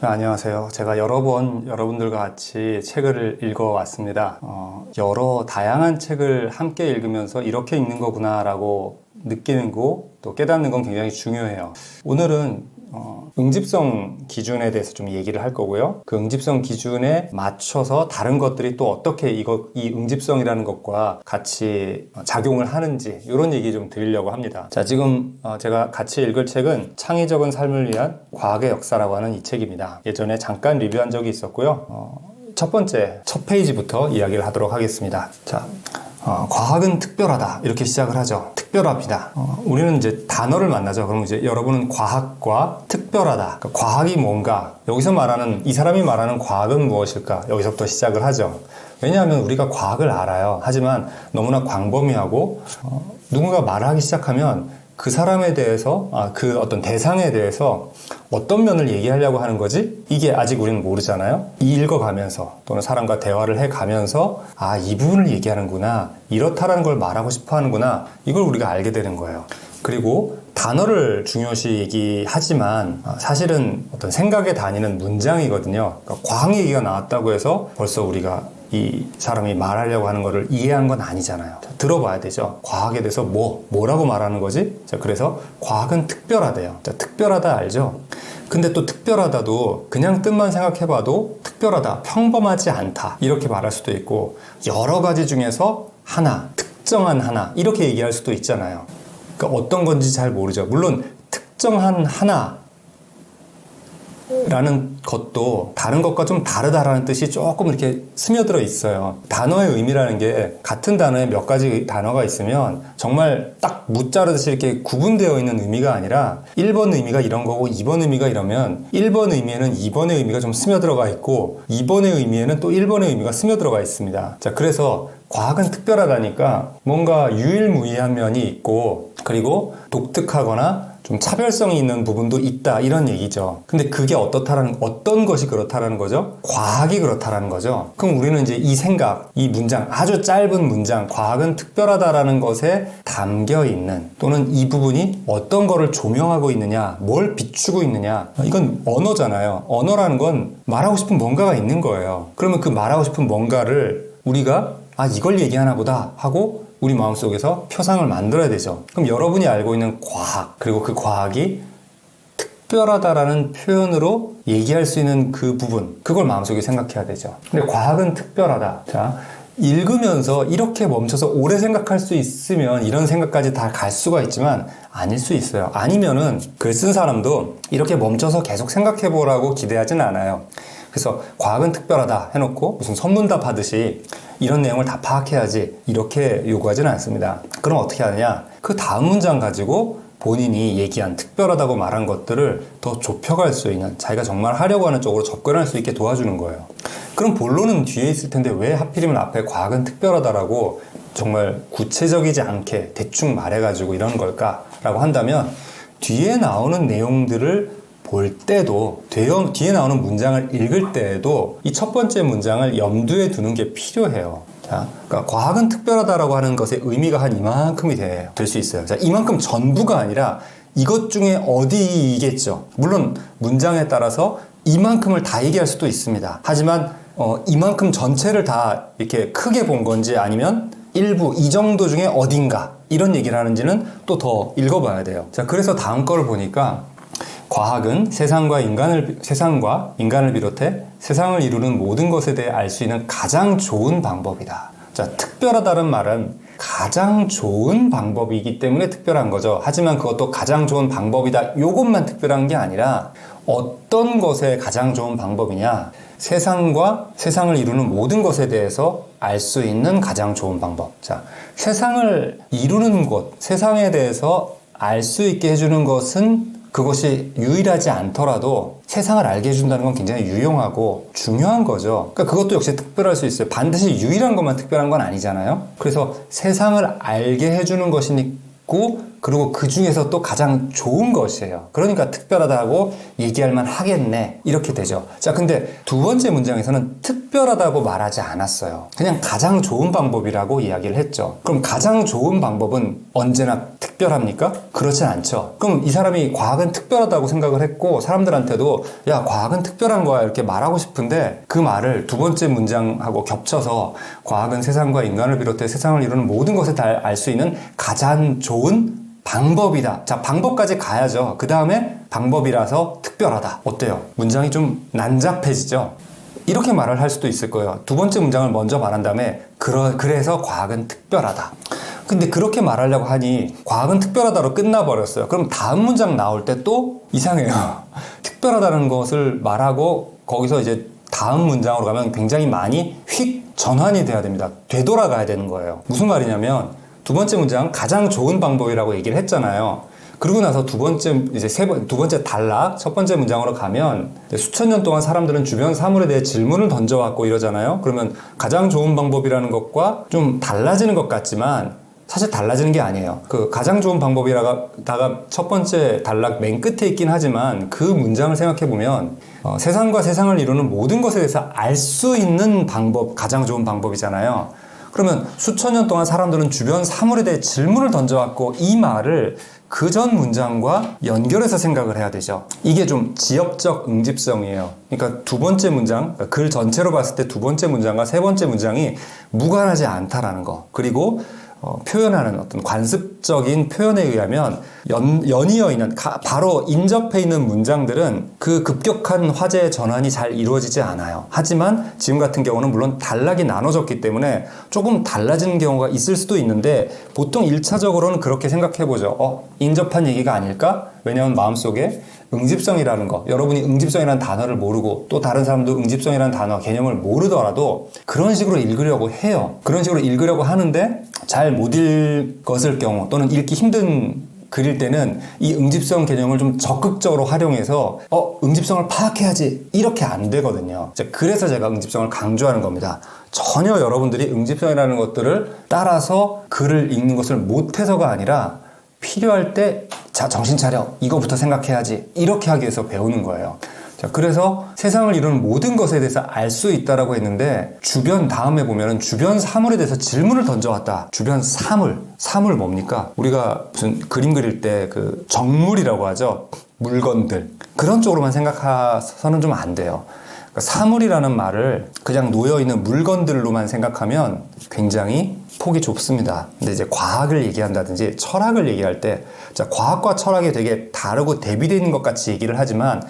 안녕하세요. 제가 여러 번 여러분들과 같이 책을 읽어왔습니다. 여러 다양한 책을 함께 읽으면서 이렇게 읽는 거구나 라고 느끼는 거, 또 깨닫는 건 굉장히 중요해요. 오늘은 응집성 기준에 대해서 좀 얘기를 할 거고요. 그 응집성 기준에 맞춰서 다른 것들이 또 어떻게 이 응집성이라는 것과 같이 작용을 하는지 이런 얘기 좀 드리려고 합니다. 자, 지금 제가 같이 읽을 책은 창의적인 삶을 위한 과학의 역사라고 하는 이 책입니다. 예전에 잠깐 리뷰한 적이 있었고요. 첫 번째, 첫 페이지부터 이야기를 하도록 하겠습니다. 자, 과학은 특별하다 이렇게 시작을 하죠. 특별합니다. 우리는 이제 단어를 만나죠. 그럼 이제 여러분은 과학과 특별하다, 그러니까 과학이 뭔가, 여기서 말하는 이 사람이 말하는 과학은 무엇일까, 여기서부터 시작을 하죠. 왜냐하면 우리가 과학을 알아요. 하지만 너무나 광범위하고 누군가 말을 하기 시작하면 그 사람에 대해서, 그 어떤 대상에 대해서 어떤 면을 얘기하려고 하는 거지? 이게 아직 우리는 모르잖아요. 읽어가면서 또는 사람과 대화를 해가면서 이 부분을 얘기하는구나, 이렇다라는 걸 말하고 싶어 하는구나, 이걸 우리가 알게 되는 거예요. 그리고 단어를 중요시 얘기하지만 사실은 어떤 생각에 다니는 문장이거든요. 그러니까 과학 얘기가 나왔다고 해서 벌써 우리가 이 사람이 말하려고 하는 거를 이해한 건 아니잖아요. 자, 들어봐야 되죠. 과학에 대해서 뭐라고 말하는 거지? 자, 그래서 과학은 특별하대요. 자, 특별하다 알죠? 근데 또 특별하다도 그냥 뜻만 생각해봐도 특별하다, 평범하지 않다 이렇게 말할 수도 있고, 여러 가지 중에서 하나, 특정한 하나 이렇게 얘기할 수도 있잖아요. 그러니까 어떤 건지 잘 모르죠. 물론 특정한 하나 라는 것도 다른 것과 좀 다르다라는 뜻이 조금 이렇게 스며들어 있어요. 단어의 의미라는 게 같은 단어에 몇 가지 단어가 있으면 정말 딱 무자르듯이 이렇게 구분되어 있는 의미가 아니라 1번 의미가 이런 거고 2번 의미가 이러면 1번 의미에는 2번의 의미가 좀 스며들어가 있고 2번의 의미에는 또 1번의 의미가 스며들어가 있습니다. 자, 그래서 과학은 특별하다니까 뭔가 유일무이한 면이 있고, 그리고 독특하거나 좀 차별성이 있는 부분도 있다 이런 얘기죠. 근데 그게 어떤 것이 그렇다라는 거죠? 과학이 그렇다라는 거죠. 그럼 우리는 이제 이 생각, 이 문장, 아주 짧은 문장, 과학은 특별하다라는 것에 담겨 있는, 또는 이 부분이 어떤 거를 조명하고 있느냐, 뭘 비추고 있느냐, 이건 언어잖아요. 언어라는 건 말하고 싶은 뭔가가 있는 거예요. 그러면 그 말하고 싶은 뭔가를 우리가 이걸 얘기하나 보다 하고 우리 마음속에서 표상을 만들어야 되죠. 그럼 여러분이 알고 있는 과학, 그리고 그 과학이 특별하다라는 표현으로 얘기할 수 있는 그 부분, 그걸 마음속에 생각해야 되죠. 근데 과학은 특별하다. 자, 읽으면서 이렇게 멈춰서 오래 생각할 수 있으면 이런 생각까지 다 갈 수가 있지만 아닐 수 있어요. 아니면은 글 쓴 사람도 이렇게 멈춰서 계속 생각해 보라고 기대하진 않아요. 그래서 과학은 특별하다 해놓고 무슨 선문답 하듯이 이런 내용을 다 파악해야지 이렇게 요구하지는 않습니다. 그럼 어떻게 하느냐? 그 다음 문장 가지고 본인이 얘기한 특별하다고 말한 것들을 더 좁혀갈 수 있는, 자기가 정말 하려고 하는 쪽으로 접근할 수 있게 도와주는 거예요. 그럼 본론은 뒤에 있을 텐데 왜 하필이면 앞에 과학은 특별하다라고 정말 구체적이지 않게 대충 말해가지고 이런 걸까라고 한다면, 뒤에 나오는 내용들을 볼 때도, 뒤에 나오는 문장을 읽을 때에도 이 첫 번째 문장을 염두에 두는 게 필요해요. 자, 그러니까 과학은 특별하다라고 하는 것의 의미가 한 이만큼이 될 수 있어요. 자, 이만큼 전부가 아니라 이것 중에 어디이겠죠. 물론 문장에 따라서 이만큼을 다 얘기할 수도 있습니다. 하지만 이만큼 전체를 다 이렇게 크게 본 건지 아니면 일부 이 정도 중에 어딘가 이런 얘기를 하는지는 또 더 읽어봐야 돼요. 자, 그래서 다음 거를 보니까 과학은 세상과 인간을 비롯해 세상을 이루는 모든 것에 대해 알 수 있는 가장 좋은 방법이다. 자, 특별하다는 말은 가장 좋은 방법이기 때문에 특별한 거죠. 하지만 그것도 가장 좋은 방법이다, 요것만 특별한 게 아니라 어떤 것에 가장 좋은 방법이냐, 세상과 세상을 이루는 모든 것에 대해서 알 수 있는 가장 좋은 방법. 자, 세상을 이루는 것, 세상에 대해서 알 수 있게 해주는 것은 그것이 유일하지 않더라도 세상을 알게 해준다는 건 굉장히 유용하고 중요한 거죠. 그러니까 그것도 역시 특별할 수 있어요. 반드시 유일한 것만 특별한 건 아니잖아요. 그래서 세상을 알게 해주는 것이 있고, 그리고 그 중에서 또 가장 좋은 것이에요. 그러니까 특별하다고 얘기할 만 하겠네. 이렇게 되죠. 자, 근데 두 번째 문장에서는 특별하다고 말하지 않았어요. 그냥 가장 좋은 방법이라고 이야기를 했죠. 그럼 가장 좋은 방법은 언제나 특별합니까? 그렇진 않죠. 그럼 이 사람이 과학은 특별하다고 생각을 했고 사람들한테도 야, 과학은 특별한 거야 이렇게 말하고 싶은데 그 말을 두 번째 문장하고 겹쳐서 과학은 세상과 인간을 비롯해 세상을 이루는 모든 것을 다 알 수 있는 가장 좋은 방법이다. 자, 방법까지 가야죠. 그 다음에 방법이라서 특별하다. 어때요? 문장이 좀 난잡해지죠? 이렇게 말을 할 수도 있을 거예요. 두 번째 문장을 먼저 말한 다음에 그래서 과학은 특별하다. 근데 그렇게 말하려고 하니 과학은 특별하다로 끝나버렸어요. 그럼 다음 문장 나올 때 또 이상해요. 특별하다는 것을 말하고 거기서 이제 다음 문장으로 가면 굉장히 많이 휙 전환이 돼야 됩니다. 되돌아가야 되는 거예요. 무슨 말이냐면 두 번째 문장 가장 좋은 방법이라고 얘기를 했잖아요. 그러고 나서 두 번째 단락, 첫 번째 문장으로 가면 수천 년 동안 사람들은 주변 사물에 대해 질문을 던져왔고 이러잖아요. 그러면 가장 좋은 방법이라는 것과 좀 달라지는 것 같지만 사실 달라지는 게 아니에요. 그 가장 좋은 방법이라다가 첫 번째 단락 맨 끝에 있긴 하지만 그 문장을 생각해 보면 세상과 세상을 이루는 모든 것에 대해서 알 수 있는 방법, 가장 좋은 방법이잖아요. 그러면 수천 년 동안 사람들은 주변 사물에 대해 질문을 던져왔고 이 말을 그 전 문장과 연결해서 생각을 해야 되죠. 이게 좀 지역적 응집성이에요. 그러니까 두 번째 문장, 글 전체로 봤을 때 두 번째 문장과 세 번째 문장이 무관하지 않다라는 거. 그리고 표현하는 어떤 관습적인 표현에 의하면 연이어 있는 바로 인접해 있는 문장들은 그 급격한 화제의 전환이 잘 이루어지지 않아요. 하지만 지금 같은 경우는 물론 단락이 나눠졌기 때문에 조금 달라지는 경우가 있을 수도 있는데 보통 1차적으로는 그렇게 생각해보죠. 인접한 얘기가 아닐까? 왜냐하면 마음속에 응집성이라는 거, 여러분이 응집성이라는 단어를 모르고 또 다른 사람도 응집성이라는 단어, 개념을 모르더라도 그런 식으로 읽으려고 해요. 그런 식으로 읽으려고 하는데 잘 못 읽었을 경우 또는 읽기 힘든 글일 때는 이 응집성 개념을 좀 적극적으로 활용해서 응집성을 파악해야지 이렇게 안 되거든요. 그래서 제가 응집성을 강조하는 겁니다. 전혀 여러분들이 응집성이라는 것들을 따라서 글을 읽는 것을 못해서가 아니라 필요할 때 자, 정신 차려. 이거부터 생각해야지. 이렇게 하기 위해서 배우는 거예요. 자, 그래서 세상을 이루는 모든 것에 대해서 알 수 있다라고 했는데 다음에 보면은 주변 사물에 대해서 질문을 던져왔다. 주변 사물 뭡니까? 우리가 무슨 그림 그릴 때 그 정물이라고 하죠. 물건들. 그런 쪽으로만 생각해서는 좀 안 돼요. 그러니까 사물이라는 말을 그냥 놓여있는 물건들로만 생각하면 굉장히 폭이 좁습니다. 근데 이제 과학을 얘기한다든지 철학을 얘기할 때 과학과 철학이 되게 다르고 대비되어 있는 것 같이 얘기를 하지만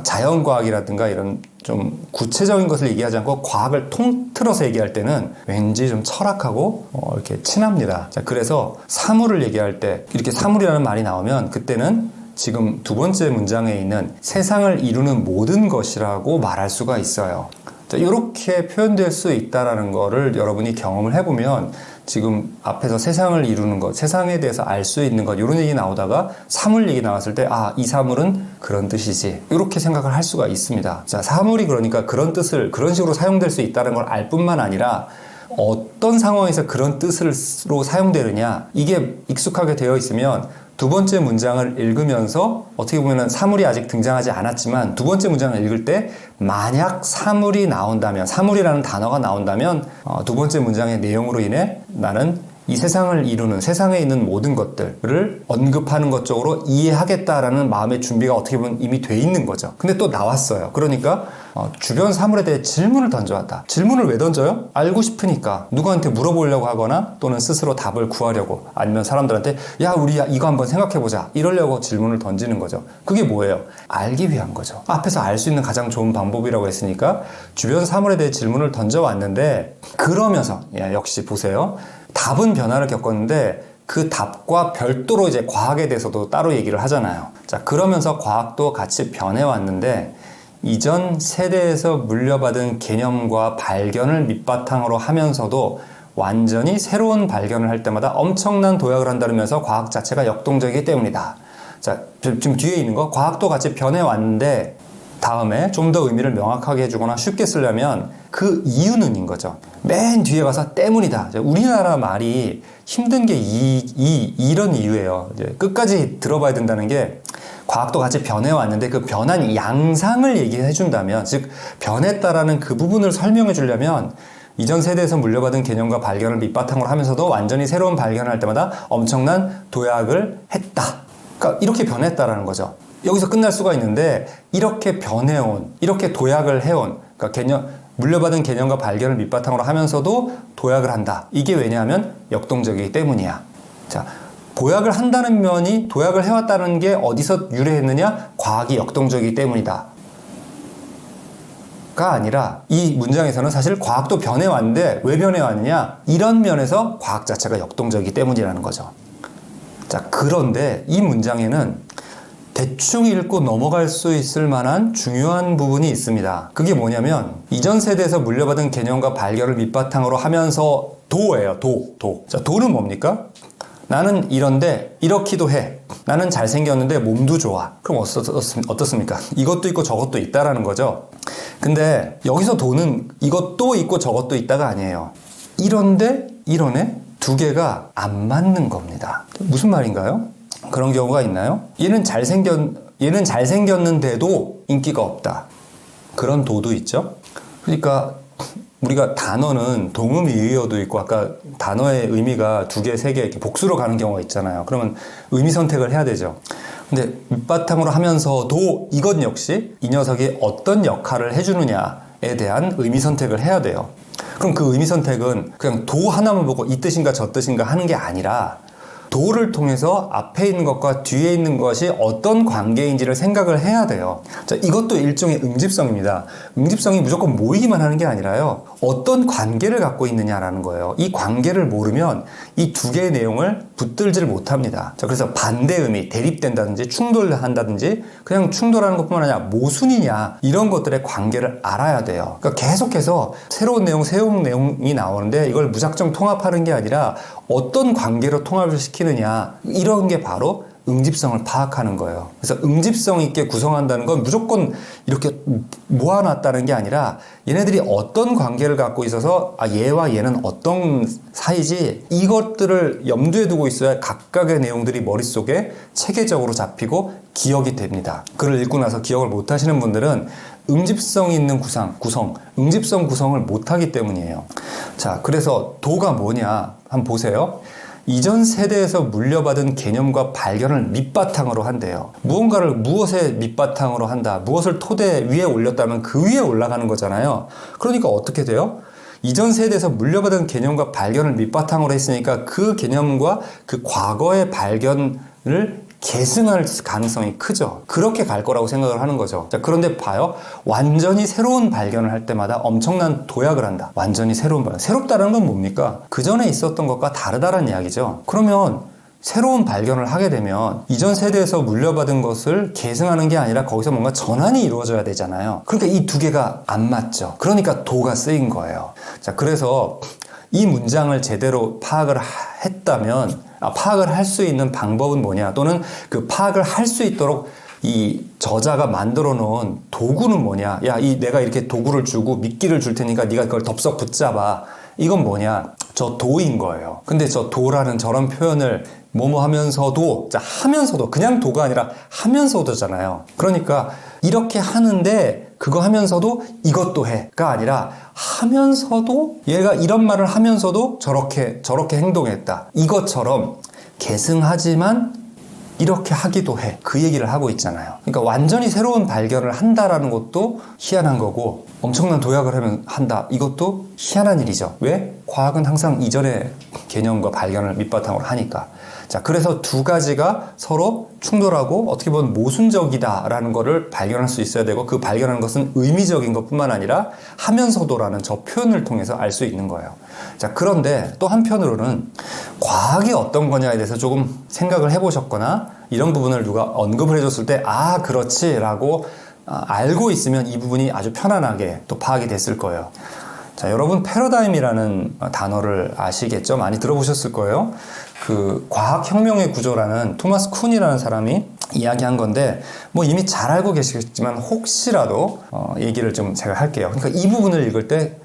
자연과학이라든가 이런 좀 구체적인 것을 얘기하지 않고 과학을 통틀어서 얘기할 때는 왠지 좀 철학하고 이렇게 친합니다. 자, 그래서 사물을 얘기할 때 이렇게 사물이라는 말이 나오면 그때는 지금 두 번째 문장에 있는 세상을 이루는 모든 것이라고 말할 수가 있어요. 자, 이렇게 표현될 수 있다는 거를 여러분이 경험을 해보면 지금 앞에서 세상을 이루는 것, 세상에 대해서 알 수 있는 것 이런 얘기 나오다가 사물 얘기 나왔을 때 이 사물은 그런 뜻이지 이렇게 생각을 할 수가 있습니다. 자, 사물이 그러니까 그런 뜻을 그런 식으로 사용될 수 있다는 걸 알 뿐만 아니라 어떤 상황에서 그런 뜻으로 사용되느냐 이게 익숙하게 되어 있으면 두 번째 문장을 읽으면서 어떻게 보면 사물이 아직 등장하지 않았지만 두 번째 문장을 읽을 때 만약 사물이라는 단어가 나온다면 두 번째 문장의 내용으로 인해 나는 이 세상을 이루는 세상에 있는 모든 것들을 언급하는 것 쪽으로 이해하겠다라는 마음의 준비가 어떻게 보면 이미 돼 있는 거죠. 근데 또 나왔어요. 그러니까 주변 사물에 대해 질문을 던져왔다. 질문을 왜 던져요? 알고 싶으니까. 누구한테 물어보려고 하거나 또는 스스로 답을 구하려고 아니면 사람들한테 우리 이거 한번 생각해보자 이러려고 질문을 던지는 거죠. 그게 뭐예요? 알기 위한 거죠. 앞에서 알 수 있는 가장 좋은 방법이라고 했으니까 주변 사물에 대해 질문을 던져왔는데 그러면서 역시 보세요. 답은 변화를 겪었는데 그 답과 별도로 이제 과학에 대해서도 따로 얘기를 하잖아요. 자, 그러면서 과학도 같이 변해왔는데 이전 세대에서 물려받은 개념과 발견을 밑바탕으로 하면서도 완전히 새로운 발견을 할 때마다 엄청난 도약을 한다면서 과학 자체가 역동적이기 때문이다. 자, 지금 뒤에 있는 거 과학도 같이 변해왔는데 다음에 좀 더 의미를 명확하게 해주거나 쉽게 쓰려면 그 이유는인 거죠. 맨 뒤에 가서 때문이다. 우리나라 말이 힘든 게 이런 이유예요. 이제 끝까지 들어봐야 된다는 게 과학도 같이 변해왔는데 그 변한 양상을 얘기해 준다면, 즉 변했다라는 그 부분을 설명해 주려면 이전 세대에서 물려받은 개념과 발견을 밑바탕으로 하면서도 완전히 새로운 발견을 할 때마다 엄청난 도약을 했다. 그러니까 이렇게 변했다라는 거죠. 여기서 끝날 수가 있는데 이렇게 변해온, 이렇게 도약을 해온, 그러니까 물려받은 개념과 발견을 밑바탕으로 하면서도 도약을 한다. 이게 왜냐하면 역동적이기 때문이야. 자, 도약을 한다는 면이, 도약을 해왔다는 게 어디서 유래했느냐? 과학이 역동적이기 때문이다. 가 아니라 이 문장에서는 사실 과학도 변해왔는데 왜 변해왔느냐? 이런 면에서 과학 자체가 역동적이기 때문이라는 거죠. 자, 그런데 이 문장에는 대충 읽고 넘어갈 수 있을 만한 중요한 부분이 있습니다. 그게 뭐냐면 이전 세대에서 물려받은 개념과 발견을 밑바탕으로 하면서 도예요. 도. 자, 도는 뭡니까? 나는 이런데 이렇기도 해. 나는 잘생겼는데 몸도 좋아. 그럼 어떻습니까? 이것도 있고 저것도 있다라는 거죠. 근데 여기서 도는 이것도 있고 저것도 있다가 아니에요. 이런데 이러네? 두 개가 안 맞는 겁니다. 무슨 말인가요? 그런 경우가 있나요? 얘는 잘생겼는데도 인기가 없다. 그런 도도 있죠. 그러니까 우리가 단어는 동음이의어도 있고 아까 단어의 의미가 두 개, 세 개 이렇게 복수로 가는 경우가 있잖아요. 그러면 의미 선택을 해야 되죠. 근데 밑바탕으로 하면서도 이것 역시 이 녀석이 어떤 역할을 해주느냐에 대한 의미 선택을 해야 돼요. 그럼 그 의미 선택은 그냥 도 하나만 보고 이 뜻인가 저 뜻인가 하는 게 아니라 도를 통해서 앞에 있는 것과 뒤에 있는 것이 어떤 관계인지를 생각을 해야 돼요. 자, 이것도 일종의 응집성입니다. 응집성이 무조건 모이기만 하는 게 아니라요. 어떤 관계를 갖고 있느냐라는 거예요. 이 관계를 모르면 이 두 개의 내용을 붙들지를 못합니다. 자, 그래서 반대 의미, 대립된다든지 충돌한다든지 그냥 충돌하는 것뿐만 아니라 모순이냐 이런 것들의 관계를 알아야 돼요. 그러니까 계속해서 새로운 내용이 나오는데 이걸 무작정 통합하는 게 아니라 어떤 관계로 통합을 시키느냐 이런 게 바로 응집성을 파악하는 거예요. 그래서 응집성 있게 구성한다는 건 무조건 이렇게 모아놨다는 게 아니라 얘네들이 어떤 관계를 갖고 있어서 얘와 얘는 어떤 사이지 이것들을 염두에 두고 있어야 각각의 내용들이 머릿속에 체계적으로 잡히고 기억이 됩니다. 글을 읽고 나서 기억을 못 하시는 분들은 응집성 있는 응집성 구성을 못하기 때문이에요. 자, 그래서 도가 뭐냐 한번 보세요. 이전 세대에서 물려받은 개념과 발견을 밑바탕으로 한대요. 무엇에 밑바탕으로 한다, 무엇을 토대 위에 올렸다면 그 위에 올라가는 거잖아요. 그러니까 어떻게 돼요? 이전 세대에서 물려받은 개념과 발견을 밑바탕으로 했으니까 그 개념과 그 과거의 발견을 계승할 가능성이 크죠. 그렇게 갈 거라고 생각을 하는 거죠. 자, 그런데 봐요. 완전히 새로운 발견을 할 때마다 엄청난 도약을 한다. 완전히 새로운 발견. 새롭다는 건 뭡니까? 그 전에 있었던 것과 다르다는 이야기죠. 그러면 새로운 발견을 하게 되면 이전 세대에서 물려받은 것을 계승하는 게 아니라 거기서 뭔가 전환이 이루어져야 되잖아요. 그러니까 이 두 개가 안 맞죠. 그러니까 도가 쓰인 거예요. 자, 그래서 이 문장을 제대로 파악을 했다면 파악을 할 수 있는 방법은 뭐냐, 또는 그 파악을 할 수 있도록 이 저자가 만들어 놓은 도구는 뭐냐. 내가 이렇게 도구를 주고 미끼를 줄 테니까 네가 그걸 덥석 붙잡아. 이건 뭐냐? 저 도인 거예요. 근데 저 도라는 저런 표현을 뭐뭐 하면서도, 자, 하면서도 그냥 도가 아니라 하면서도잖아요. 그러니까 이렇게 하는데 그거 하면서도 이것도 해가 아니라 하면서도 얘가 이런 말을 하면서도 저렇게 행동했다. 이것처럼 계승하지만 이렇게 하기도 해. 그 얘기를 하고 있잖아요. 그러니까 완전히 새로운 발견을 한다라는 것도 희한한 거고 엄청난 도약을 한다. 이것도 희한한 일이죠. 왜? 과학은 항상 이전의 개념과 발견을 밑바탕으로 하니까. 자, 그래서 두 가지가 서로 충돌하고 어떻게 보면 모순적이다라는 거를 발견할 수 있어야 되고, 그 발견하는 것은 의미적인 것뿐만 아니라 하면서도라는 저 표현을 통해서 알 수 있는 거예요. 자, 그런데 또 한편으로는 과학이 어떤 거냐에 대해서 조금 생각을 해보셨거나 이런 부분을 누가 언급을 해줬을 때 그렇지 라고 알고 있으면 이 부분이 아주 편안하게 또 파악이 됐을 거예요. 자, 여러분 패러다임이라는 단어를 아시겠죠? 많이 들어보셨을 거예요. 그 과학혁명의 구조라는 토마스 쿤이라는 사람이 이야기한 건데 뭐 이미 잘 알고 계시겠지만 혹시라도 얘기를 좀 제가 할게요. 그러니까 이 부분을 읽을 때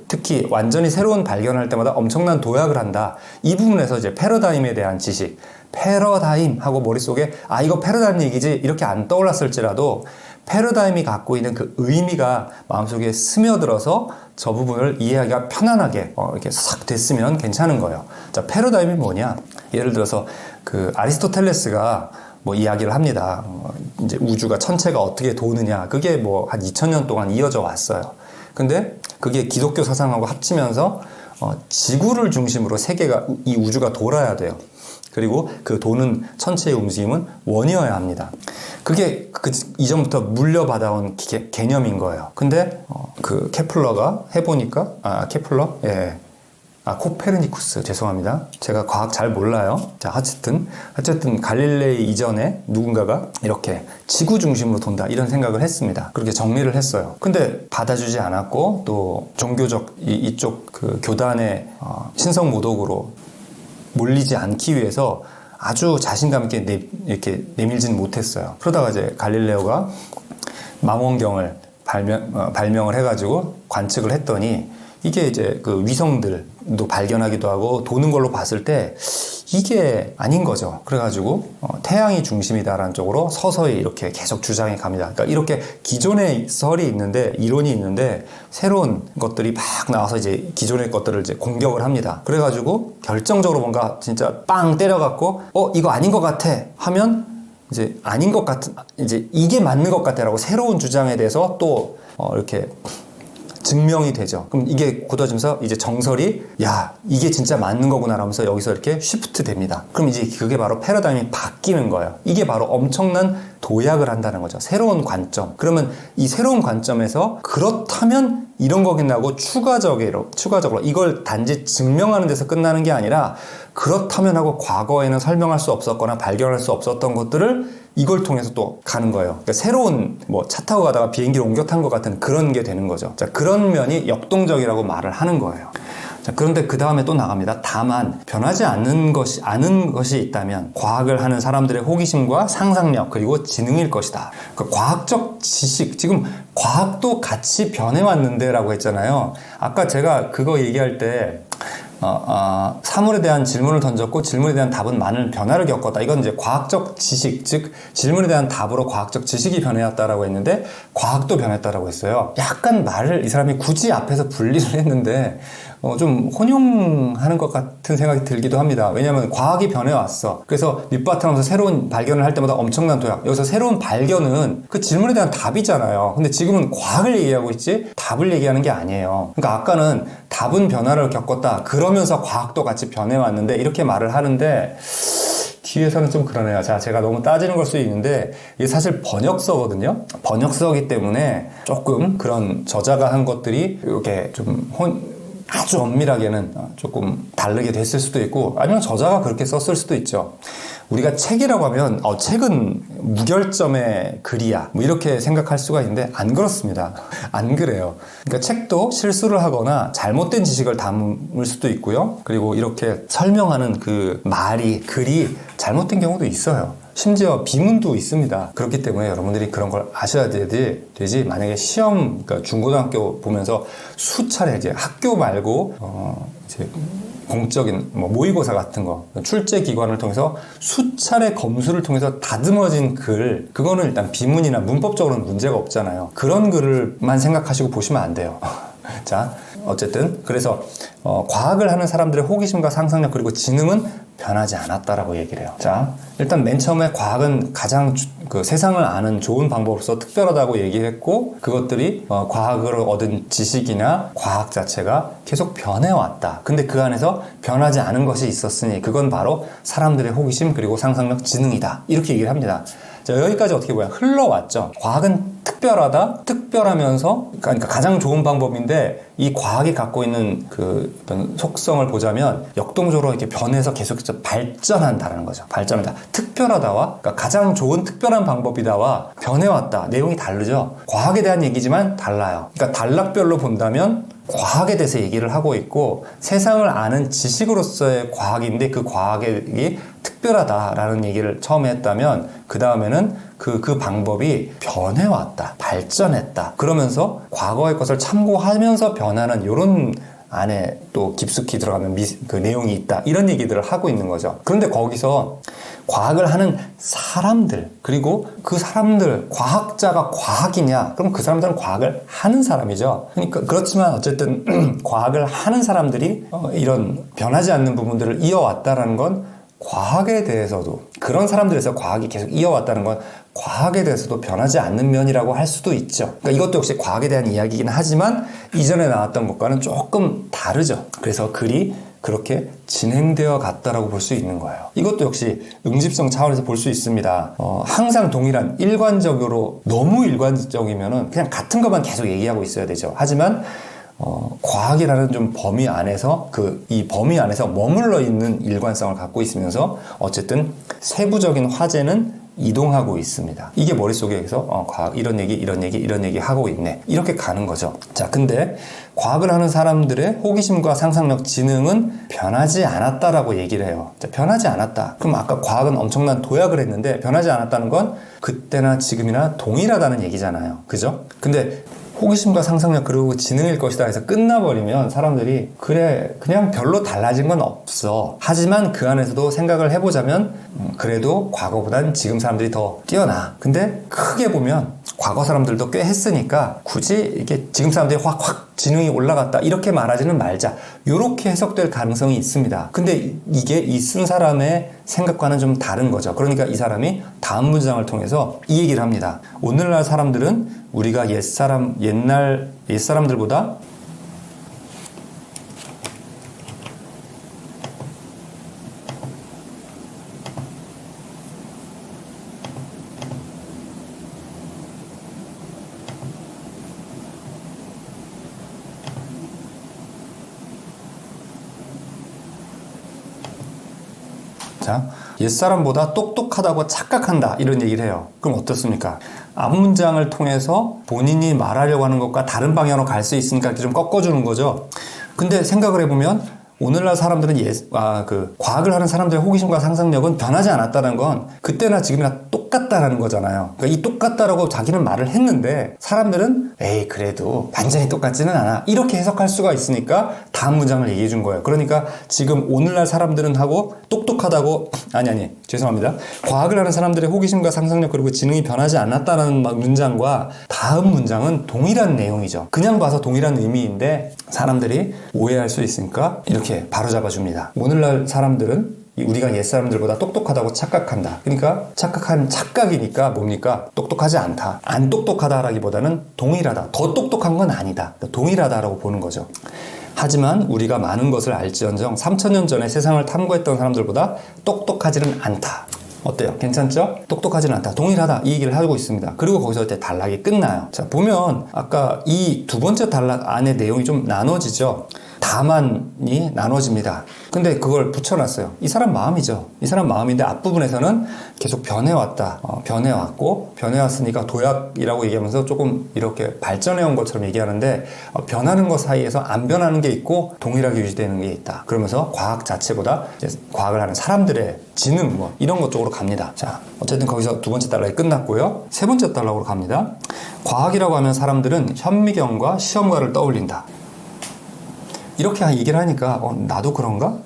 특히 완전히 새로운 발견을 할 때마다 엄청난 도약을 한다. 이 부분에서 이제 패러다임에 대한 지식, 패러다임 하고 머릿속에 이거 패러다임 얘기지 이렇게 안 떠올랐을지라도 패러다임이 갖고 있는 그 의미가 마음속에 스며들어서 저 부분을 이해하기가 편안하게 이렇게 싹 됐으면 괜찮은 거예요. 자, 패러다임이 뭐냐? 예를 들어서 그 아리스토텔레스가 뭐 이야기를 합니다. 이제 우주가 천체가 어떻게 도느냐. 그게 뭐 한 2000년 동안 이어져 왔어요. 근데 그게 기독교 사상하고 합치면서 지구를 중심으로 세계가 이 우주가 돌아야 돼요. 그리고 그 도는 천체의 움직임은 원이어야 합니다. 그게 이전부터 물려받아온 개념인 거예요. 근데 그 케플러가 해보니까 케플러? 예. 코페르니쿠스 죄송합니다. 제가 과학 잘 몰라요. 자, 어쨌든 갈릴레이 이전에 누군가가 이렇게 지구 중심으로 돈다 이런 생각을 했습니다. 그렇게 정리를 했어요. 근데 받아주지 않았고 또 종교적 이쪽 그 교단의 신성 모독으로 몰리지 않기 위해서 아주 자신감 있게 이렇게 내밀지는 못했어요. 그러다가 이제 갈릴레오가 망원경을 발명을 해가지고 관측을 했더니 이게 이제 그 위성들도 발견하기도 하고 도는 걸로 봤을 때 이게 아닌 거죠. 그래가지고 태양이 중심이다라는 쪽으로 서서히 이렇게 계속 주장해 갑니다. 그러니까 이렇게 기존의 설이 있는데 이론이 있는데 새로운 것들이 막 나와서 이제 기존의 것들을 이제 공격을 합니다. 그래가지고 결정적으로 뭔가 진짜 빵 때려갖고 이거 아닌 것 같아 하면 이제 아닌 것 같은 이제 이게 맞는 것 같아라고 새로운 주장에 대해서 또 이렇게 증명이 되죠. 그럼 이게 굳어지면서 이제 정설이 이게 진짜 맞는 거구나 라면서 여기서 이렇게 쉬프트 됩니다. 그럼 이제 그게 바로 패러다임이 바뀌는 거예요. 이게 바로 엄청난 도약을 한다는 거죠. 새로운 관점. 그러면 이 새로운 관점에서 그렇다면 이런 거겠나고 추가적으로 이걸 단지 증명하는 데서 끝나는 게 아니라 그렇다면 하고 과거에는 설명할 수 없었거나 발견할 수 없었던 것들을 이걸 통해서 또 가는 거예요. 그러니까 새로운 차 타고 가다가 비행기를 옮겨 탄 것 같은 그런 게 되는 거죠. 자, 그런 면이 역동적이라고 말을 하는 거예요. 자, 그런데 그 다음에 또 나갑니다. 다만 변하지 않는 것이 있다면 과학을 하는 사람들의 호기심과 상상력 그리고 지능일 것이다. 그러니까 과학적 지식, 지금 과학도 같이 변해왔는데 라고 했잖아요. 아까 제가 그거 얘기할 때 사물에 대한 질문을 던졌고 질문에 대한 답은 많은 변화를 겪었다. 이건 이제 과학적 지식, 즉 질문에 대한 답으로 과학적 지식이 변해왔다라고 했는데 과학도 변했다라고 했어요. 약간 말을 이 사람이 굳이 앞에서 분리를 했는데 좀 혼용하는 것 같은 생각이 들기도 합니다. 왜냐하면 과학이 변해왔어. 그래서 밑바탕에서 새로운 발견을 할 때마다 엄청난 도약. 여기서 새로운 발견은 그 질문에 대한 답이잖아요. 근데 지금은 과학을 얘기하고 있지 답을 얘기하는 게 아니에요. 그러니까 아까는 답은 변화를 겪었다. 그러면서 과학도 같이 변해왔는데 이렇게 말을 하는데 뒤에서는 좀 그러네요. 자, 제가 너무 따지는 걸 수도 있는데 이게 사실 번역서거든요. 번역서이기 때문에 조금 그런 저자가 한 것들이 이렇게 좀 아주 엄밀하게는 조금 다르게 됐을 수도 있고 아니면 저자가 그렇게 썼을 수도 있죠. 우리가 책이라고 하면 책은 무결점의 글이야 뭐 이렇게 생각할 수가 있는데 안 그렇습니다. 안 그래요. 그러니까 책도 실수를 하거나 잘못된 지식을 담을 수도 있고요. 그리고 이렇게 설명하는 그 글이 잘못된 경우도 있어요. 심지어 비문도 있습니다. 그렇기 때문에 여러분들이 그런 걸 아셔야 되지. 만약에 시험, 그러니까 중고등학교 보면서 수차례 이제 학교 말고 이제 공적인 모의고사 같은 거 출제 기관을 통해서 수차례 검수를 통해서 다듬어진 글, 그거는 일단 비문이나 문법적으로는 문제가 없잖아요. 그런 글만 생각하시고 보시면 안 돼요. 자, 어쨌든 그래서 과학을 하는 사람들의 호기심과 상상력 그리고 지능은 변하지 않았다라고 얘기를 해요. 자, 일단 맨 처음에 과학은 가장 그 세상을 아는 좋은 방법으로서 특별하다고 얘기를 했고 그것들이 과학으로 얻은 지식이나 과학 자체가 계속 변해왔다. 근데 그 안에서 변하지 않은 것이 있었으니 그건 바로 사람들의 호기심 그리고 상상력 지능이다. 이렇게 얘기를 합니다. 자, 여기까지 어떻게 보면 흘러왔죠. 과학은 특별하면서 그러니까 가장 좋은 방법인데 이 과학이 갖고 있는 그 어떤 속성을 보자면 역동적으로 이렇게 변해서 계속해서 발전한다는 거죠. 발전한다. 특별하다와 그러니까 가장 좋은 특별한 방법이다와 변해왔다. 내용이 다르죠. 과학에 대한 얘기지만 달라요. 그러니까 단락별로 본다면 과학에 대해서 얘기를 하고 있고 세상을 아는 지식으로서의 과학인데 그 과학이 특별하다라는 얘기를 처음에 했다면 그 다음에는 그 방법이 변해왔다, 발전했다. 그러면서 과거의 것을 참고하면서 변하는 이런 안에 또 깊숙이 들어가면 그 내용이 있다. 이런 얘기들을 하고 있는 거죠. 그런데 거기서 과학을 하는 사람들, 그리고 그 사람들, 과학자가 과학이냐? 그럼 그 사람들은 과학을 하는 사람이죠. 그러니까 그렇지만 어쨌든 과학을 하는 사람들이 이런 변하지 않는 부분들을 이어왔다라는 건 과학에 대해서도, 그런 사람들에서 과학이 계속 이어왔다는 건 과학에 대해서도 변하지 않는 면이라고 할 수도 있죠. 그러니까 이것도 역시 과학에 대한 이야기이긴 하지만 이전에 나왔던 것과는 조금 다르죠. 그래서 글이 그렇게 진행되어 갔다라고 볼 수 있는 거예요. 이것도 역시 응집성 차원에서 볼 수 있습니다. 항상 동일한, 일관적으로, 너무 일관적이면은 그냥 같은 것만 계속 얘기하고 있어야 되죠. 하지만 과학이라는 좀 범위 안에서 이 범위 안에서 머물러 있는 일관성을 갖고 있으면서 어쨌든 세부적인 화제는 이동하고 있습니다. 이게 머릿속에서 과학 이런 얘기 하고 있네. 이렇게 가는 거죠. 자, 근데 과학을 하는 사람들의 호기심과 상상력, 지능은 변하지 않았다라고 얘기를 해요. 자, 변하지 않았다. 그럼 아까 과학은 엄청난 도약을 했는데 변하지 않았다는 건 그때나 지금이나 동일하다는 얘기잖아요. 그죠? 근데 호기심과 상상력 그리고 지능일 것이다 해서 끝나버리면 사람들이 그래 그냥 별로 달라진 건 없어. 하지만 그 안에서도 생각을 해보자면 그래도 과거보단 지금 사람들이 더 뛰어나. 근데 크게 보면 과거 사람들도 꽤 했으니까 굳이 이게 지금 사람들이 확 지능이 올라갔다 이렇게 말하지는 말자. 이렇게 해석될 가능성이 있습니다. 근데 이게 이 쓴 사람의 생각과는 좀 다른 거죠. 그러니까 이 사람이 다음 문장을 통해서 이 얘기를 합니다. 오늘날 사람들은 우리가 옛날 옛사람들보다 옛사람보다 똑똑하다고 착각한다 이런 얘기를 해요. 그럼 어떻습니까? 앞문장을 통해서 본인이 말하려고 하는 것과 다른 방향으로 갈 수 있으니까 이렇게 좀 꺾어주는 거죠. 근데 생각을 해보면 오늘날 사람들은 과학을 하는 사람들의 호기심과 상상력은 변하지 않았다는 건 그때나 지금이나 똑같다라는 거잖아요. 그러니까 이 똑같다라고 자기는 말을 했는데 사람들은 에이 그래도 완전히 똑같지는 않아 이렇게 해석할 수가 있으니까 다음 문장을 얘기해 준 거예요. 그러니까 지금 오늘날 사람들은 하고 똑똑하다고 죄송합니다. 과학을 하는 사람들의 호기심과 상상력 그리고 지능이 변하지 않았다는 문장과 다음 문장은 동일한 내용이죠. 그냥 봐서 동일한 의미인데 사람들이 오해할 수 있으니까 이렇게 바로잡아 줍니다. 오늘날 사람들은 우리가 옛사람들보다 똑똑하다고 착각한다. 그러니까 착각이니까 뭡니까? 똑똑하지 않다. 안 똑똑하다라기보다는 동일하다. 더 똑똑한 건 아니다. 동일하다라고 보는 거죠. 하지만 우리가 많은 것을 알지언정 3000년 전에 세상을 탐구했던 사람들보다 똑똑하지는 않다. 어때요? 괜찮죠? 똑똑하지는 않다. 동일하다. 이 얘기를 하고 있습니다. 그리고 거기서 이제 단락이 끝나요. 자, 보면 아까 이 두 번째 단락 안에 내용이 좀 나눠지죠. 다만이 나눠집니다. 근데 그걸 붙여놨어요. 이 사람 마음이죠. 이 사람 마음인데 앞부분에서는 계속 변해왔다. 변해왔고 변해왔으니까 도약이라고 얘기하면서 조금 이렇게 발전해온 것처럼 얘기하는데 변하는 것 사이에서 안 변하는 게 있고 동일하게 유지되는 게 있다. 그러면서 과학 자체보다 이제 과학을 하는 사람들의 지능 이런 것 쪽으로 갑니다. 자, 어쨌든 거기서 두 번째 단락이 끝났고요. 세 번째 단락으로 갑니다. 과학이라고 하면 사람들은 현미경과 시험관을 떠올린다. 이렇게 얘기를 하니까 나도 그런가?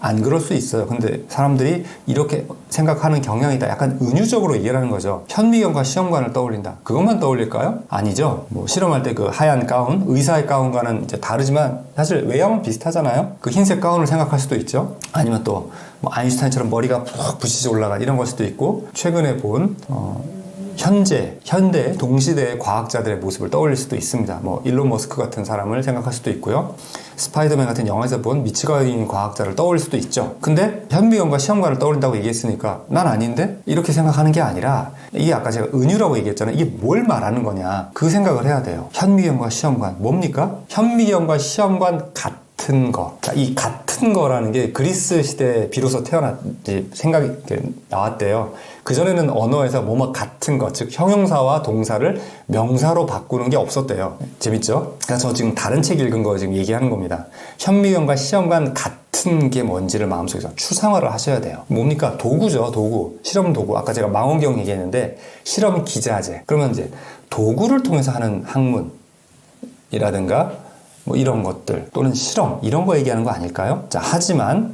안 그럴 수 있어요. 근데 사람들이 이렇게 생각하는 경향이다. 약간 은유적으로 얘기를 하는 거죠. 현미경과 시험관을 떠올린다. 그것만 떠올릴까요? 아니죠. 실험할 때 그 하얀 가운, 의사의 가운과는 이제 다르지만 사실 외형은 비슷하잖아요. 그 흰색 가운을 생각할 수도 있죠. 아니면 또 아인슈타인처럼 머리가 푹 부시시 올라간 이런 걸 수도 있고 최근에 본 현대 동시대의 과학자들의 모습을 떠올릴 수도 있습니다. 일론 머스크 같은 사람을 생각할 수도 있고요. 스파이더맨 같은 영화에서 본 미치광이 과학자를 떠올릴 수도 있죠. 근데 현미경과 시험관을 떠올린다고 얘기했으니까 난 아닌데? 이렇게 생각하는 게 아니라 이게 아까 제가 은유라고 얘기했잖아요. 이게 뭘 말하는 거냐 그 생각을 해야 돼요. 현미경과 시험관 뭡니까? 현미경과 시험관 같은 거. 이 같은 같은 거라는 게 그리스 시대에 비로소 생각이 나왔대요. 그전에는 언어에서 뭐뭐 같은 것, 즉 형용사와 동사를 명사로 바꾸는 게 없었대요. 재밌죠? 그러니까 저 지금 다른 책 읽은 거 지금 얘기하는 겁니다. 현미경과 시험관 같은 게 뭔지를 마음속에서 추상화를 하셔야 돼요. 뭡니까? 도구죠, 도구. 실험 도구. 아까 제가 망원경 얘기했는데 실험 기자재. 그러면 이제 도구를 통해서 하는 학문이라든가 뭐 이런 것들 또는 실험 이런 거 얘기하는 거 아닐까요? 자, 하지만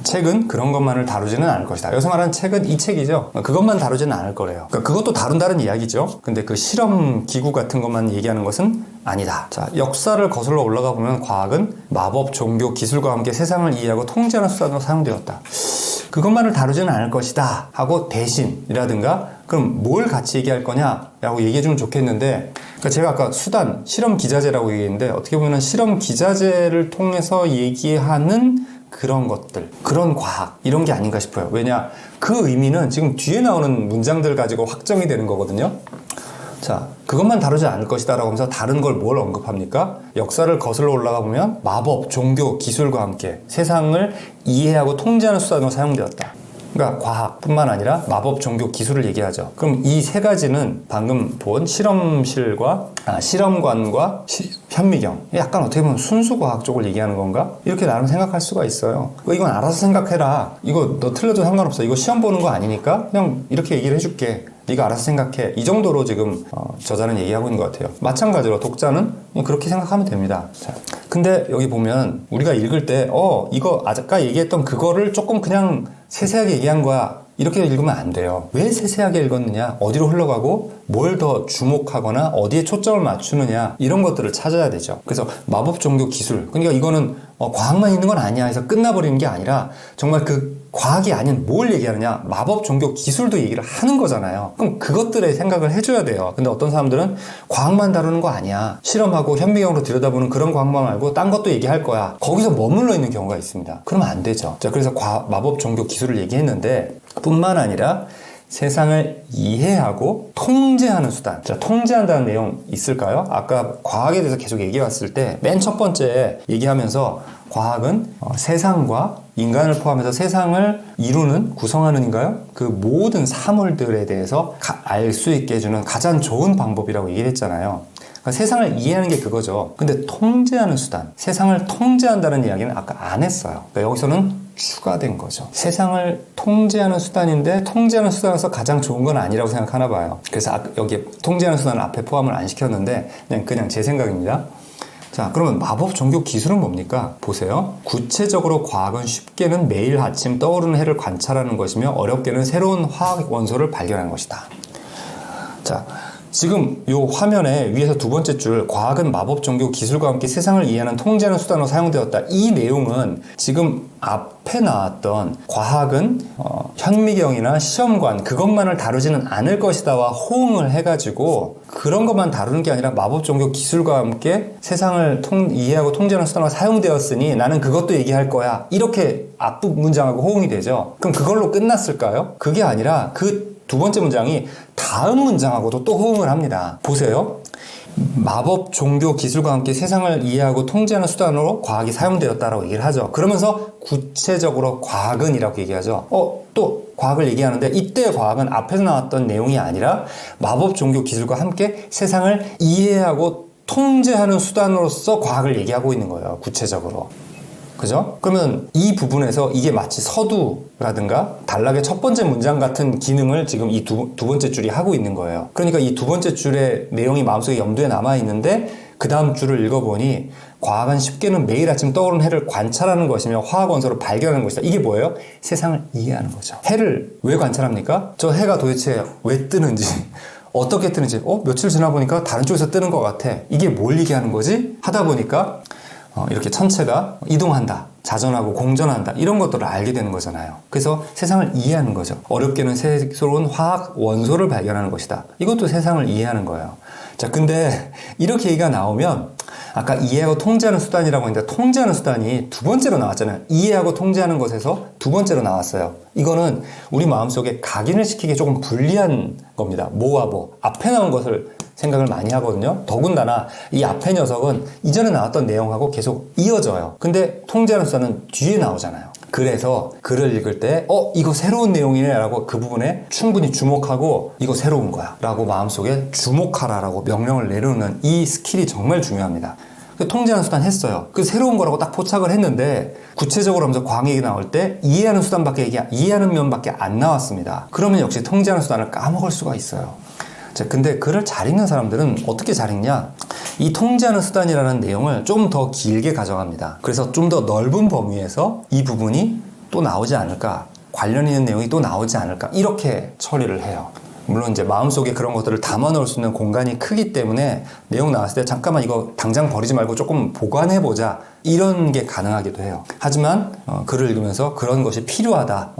책은 그런 것만을 다루지는 않을 것이다. 여기서 말하는 책은 이 책이죠. 그것만 다루지는 않을 거래요. 그러니까 그것도 다룬다는 이야기죠. 근데 그 실험 기구 같은 것만 얘기하는 것은 아니다. 자, 역사를 거슬러 올라가 보면 과학은 마법, 종교, 기술과 함께 세상을 이해하고 통제하는 수단으로 사용되었다. 그것만을 다루지는 않을 것이다 하고 대신이라든가 그럼 뭘 같이 얘기할 거냐 라고 얘기해 주면 좋겠는데, 그러니까 제가 아까 수단, 실험 기자재라고 얘기했는데 어떻게 보면 실험 기자재를 통해서 얘기하는 그런 것들, 그런 과학 이런 게 아닌가 싶어요. 왜냐, 그 의미는 지금 뒤에 나오는 문장들 가지고 확정이 되는 거거든요. 자, 그것만 다루지 않을 것이다 라고 하면서 다른 걸 뭘 언급합니까? 역사를 거슬러 올라가 보면 마법, 종교, 기술과 함께 세상을 이해하고 통제하는 수단으로 사용되었다. 그러니까 과학뿐만 아니라 마법, 종교, 기술을 얘기하죠. 그럼 이 세 가지는 방금 본 실험실과 실험관과 현미경, 약간 어떻게 보면 순수과학 쪽을 얘기하는 건가? 이렇게 나름 생각할 수가 있어요. 이건 알아서 생각해라. 이거 너 틀려도 상관없어. 이거 시험 보는 거 아니니까 그냥 이렇게 얘기를 해줄게. 네가 알아서 생각해. 이 정도로 지금 저자는 얘기하고 있는 것 같아요. 마찬가지로 독자는 그렇게 생각하면 됩니다. 자, 근데 여기 보면 우리가 읽을 때 이거 아까 얘기했던 그거를 조금 그냥 세세하게 얘기한 거야. 이렇게 읽으면 안 돼요. 왜 세세하게 읽었느냐, 어디로 흘러가고 뭘 더 주목하거나 어디에 초점을 맞추느냐, 이런 것들을 찾아야 되죠. 그래서 마법, 종교, 기술, 그러니까 이거는 과학만 있는 건 아니야 해서 끝나버리는 게 아니라 정말 그 과학이 아닌 뭘 얘기하느냐, 마법, 종교, 기술도 얘기를 하는 거잖아요. 그럼 그것들에 생각을 해줘야 돼요. 근데 어떤 사람들은 과학만 다루는 거 아니야, 실험하고 현미경으로 들여다보는 그런 과학만 말고 딴 것도 얘기할 거야, 거기서 머물러 있는 경우가 있습니다. 그러면 안 되죠. 자, 그래서 마법, 종교, 기술을 얘기했는데 뿐만 아니라 세상을 이해하고 통제하는 수단. 자, 통제한다는 내용 있을까요? 아까 과학에 대해서 계속 얘기해 왔을 때 맨 첫 번째 얘기하면서 과학은 세상과 인간을 포함해서 세상을 이루는, 구성하는인가요? 그 모든 사물들에 대해서 알 수 있게 해주는 가장 좋은 방법이라고 얘기를 했잖아요. 그러니까 세상을 이해하는 게 그거죠. 근데 통제하는 수단, 세상을 통제한다는 이야기는 아까 안 했어요. 그러니까 여기서는 추가된 거죠. 세상을 통제하는 수단인데 통제하는 수단에서 가장 좋은 건 아니라고 생각하나 봐요. 그래서 여기에 통제하는 수단을 앞에 포함을 안 시켰는데 그냥 제 생각입니다. 자, 그러면 마법, 종교, 기술은 뭡니까? 보세요. 구체적으로 과학은 쉽게는 매일 아침 떠오르는 해를 관찰하는 것이며 어렵게는 새로운 화학 원소를 발견하는 것이다. 자, 지금 이 화면에 위에서 두 번째 줄, 과학은 마법, 종교, 기술과 함께 세상을 이해하는 통제하는 수단으로 사용되었다. 이 내용은 지금 앞에 나왔던 과학은 현미경이나 시험관 그것만을 다루지는 않을 것이다와 호응을 해가지고 그런 것만 다루는 게 아니라 마법, 종교, 기술과 함께 세상을 이해하고 통제하는 수단으로 사용되었으니 나는 그것도 얘기할 거야. 이렇게 앞부분 문장하고 호응이 되죠. 그럼 그걸로 끝났을까요? 그게 아니라 그 두 번째 문장이 다음 문장하고도 또 호응을 합니다. 보세요. 마법, 종교, 기술과 함께 세상을 이해하고 통제하는 수단으로 과학이 사용되었다라고 얘기를 하죠. 그러면서 구체적으로 과학은 이라고 얘기하죠. 또 과학을 얘기하는데 이때 과학은 앞에서 나왔던 내용이 아니라 마법, 종교, 기술과 함께 세상을 이해하고 통제하는 수단으로서 과학을 얘기하고 있는 거예요. 구체적으로. 그죠? 그러면 이 부분에서 이게 마치 서두라든가 단락의 첫 번째 문장 같은 기능을 지금 이 두 번째 줄이 하고 있는 거예요. 그러니까 이 두 번째 줄의 내용이 마음속에 염두에 남아있는데 그 다음 줄을 읽어보니 과학은 쉽게는 매일 아침 떠오르는 해를 관찰하는 것이며 화학 원소를 발견하는 것이다. 이게 뭐예요? 세상을 이해하는 거죠. 해를 왜 관찰합니까? 저 해가 도대체 왜 뜨는지, 어떻게 뜨는지, 며칠 지나 보니까 다른 쪽에서 뜨는 것 같아. 이게 뭘 얘기하는 거지? 하다 보니까 이렇게 천체가 이동한다, 자전하고 공전한다, 이런 것들을 알게 되는 거잖아요. 그래서 세상을 이해하는 거죠. 어렵게는 새로운 화학 원소를 발견하는 것이다. 이것도 세상을 이해하는 거예요. 자, 근데 이렇게 얘기가 나오면 아까 이해하고 통제하는 수단이라고 했는데 통제하는 수단이 두 번째로 나왔잖아요. 이해하고 통제하는 것에서 두 번째로 나왔어요. 이거는 우리 마음속에 각인을 시키기 조금 불리한 겁니다. 뭐와 뭐. 앞에 나온 것을 생각을 많이 하거든요. 더군다나 이 앞에 녀석은 이전에 나왔던 내용하고 계속 이어져요. 근데 통제하는 수단은 뒤에 나오잖아요. 그래서 글을 읽을 때 이거 새로운 내용이네 라고 그 부분에 충분히 주목하고 이거 새로운 거야 라고 마음속에 주목하라 라고 명령을 내려놓는 이 스킬이 정말 중요합니다. 통제하는 수단 했어요. 그 새로운 거라고 딱 포착을 했는데 구체적으로 하면서 광익이 나올 때 이해하는 면밖에 안 나왔습니다. 그러면 역시 통제하는 수단을 까먹을 수가 있어요. 자, 근데 글을 잘 읽는 사람들은 어떻게 잘 읽냐? 이 통제하는 수단이라는 내용을 좀 더 길게 가져갑니다. 그래서 좀 더 넓은 범위에서 이 부분이 또 나오지 않을까? 관련 있는 내용이 또 나오지 않을까? 이렇게 처리를 해요. 물론 이제 마음속에 그런 것들을 담아 넣을 수 있는 공간이 크기 때문에 내용 나왔을 때 잠깐만 이거 당장 버리지 말고 조금 보관해보자 이런 게 가능하기도 해요. 하지만 글을 읽으면서 그런 것이 필요하다.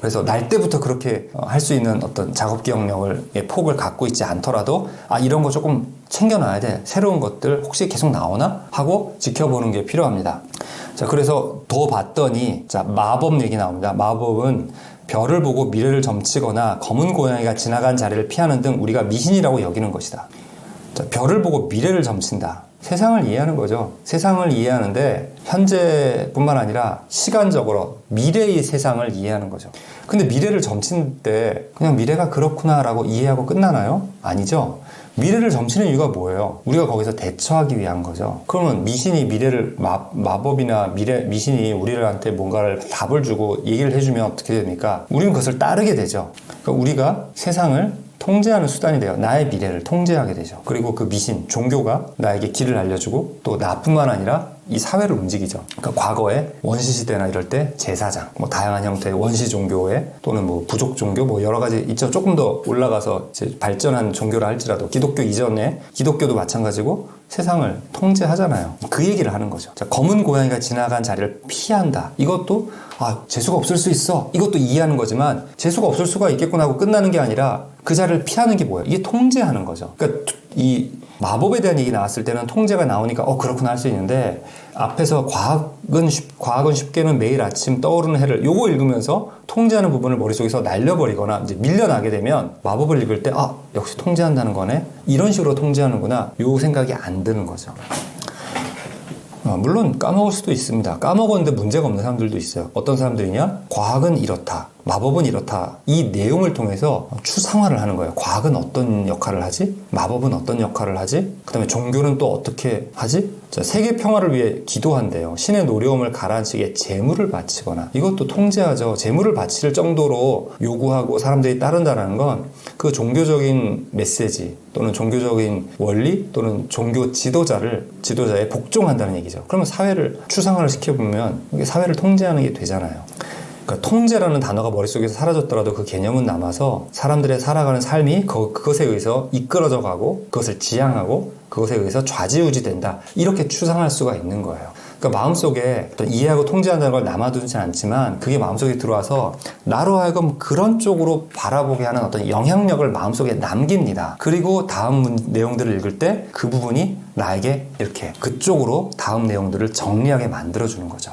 그래서 날 때부터 그렇게 할 수 있는 어떤 작업 기억력을 폭을 갖고 있지 않더라도 이런 거 조금 챙겨놔야 돼. 새로운 것들 혹시 계속 나오나? 하고 지켜보는 게 필요합니다. 자, 그래서 더 봤더니 자, 마법 얘기 나옵니다. 마법은 별을 보고 미래를 점치거나 검은 고양이가 지나간 자리를 피하는 등 우리가 미신이라고 여기는 것이다. 자, 별을 보고 미래를 점친다. 세상을 이해하는 거죠. 세상을 이해하는데 현재뿐만 아니라 시간적으로 미래의 세상을 이해하는 거죠. 근데 미래를 점칠 때 그냥 미래가 그렇구나 라고 이해하고 끝나나요? 아니죠. 미래를 점치는 이유가 뭐예요? 우리가 거기서 대처하기 위한 거죠. 그러면 미신이 미래를 마법이나 미신이 우리한테 뭔가를 답을 주고 얘기를 해주면 어떻게 됩니까? 우리는 그것을 따르게 되죠. 그러니까 우리가 세상을 통제하는 수단이 돼요. 나의 미래를 통제하게 되죠. 그리고 그 미신, 종교가 나에게 길을 알려주고 또 나뿐만 아니라 이 사회를 움직이죠. 그러니까 과거에 원시시대나 이럴 때 제사장, 다양한 형태의 원시 종교에 또는 부족 종교, 여러 가지 있죠. 조금 더 올라가서 이제 발전한 종교라 할지라도 기독교 이전에 기독교도 마찬가지고 세상을 통제하잖아요. 그 얘기를 하는 거죠. 자, 검은 고양이가 지나간 자리를 피한다. 이것도 재수가 없을 수 있어. 이것도 이해하는 거지만 재수가 없을 수가 있겠구나 하고 끝나는 게 아니라 그 자리를 피하는 게 뭐예요? 이게 통제하는 거죠. 그러니까 이 마법에 대한 얘기 나왔을 때는 통제가 나오니까 그렇구나 할 수 있는데 앞에서 과학은 쉽게는 매일 아침 떠오르는 해를 요거 읽으면서 통제하는 부분을 머릿속에서 날려버리거나 이제 밀려나게 되면 마법을 읽을 때 역시 통제한다는 거네? 이런 식으로 통제하는구나. 요 생각이 안 드는 거죠. 물론 까먹을 수도 있습니다. 까먹었는데 문제가 없는 사람들도 있어요. 어떤 사람들이냐? 과학은 이렇다. 마법은 이렇다. 이 내용을 통해서 추상화를 하는 거예요. 과학은 어떤 역할을 하지? 마법은 어떤 역할을 하지? 그 다음에 종교는 또 어떻게 하지? 자, 세계 평화를 위해 기도한대요. 신의 노려움을 가라앉히게 제물을 바치거나 이것도 통제하죠. 제물을 바칠 정도로 요구하고 사람들이 따른다는 건 그 종교적인 메시지 또는 종교적인 원리 또는 종교 지도자에 복종한다는 얘기죠. 그러면 사회를 추상화를 시켜보면 이게 사회를 통제하는 게 되잖아요. 그러니까 통제라는 단어가 머릿속에서 사라졌더라도 그 개념은 남아서 사람들의 살아가는 삶이 그것에 의해서 이끌어져 가고 그것을 지향하고 그것에 의해서 좌지우지 된다. 이렇게 추상할 수가 있는 거예요. 그러니까 마음속에 어떤 이해하고 통제한다는 걸 남아두진 않지만 그게 마음속에 들어와서 나로 하여금 그런 쪽으로 바라보게 하는 어떤 영향력을 마음속에 남깁니다. 그리고 다음 내용들을 읽을 때 그 부분이 나에게 이렇게 그쪽으로 다음 내용들을 정리하게 만들어주는 거죠.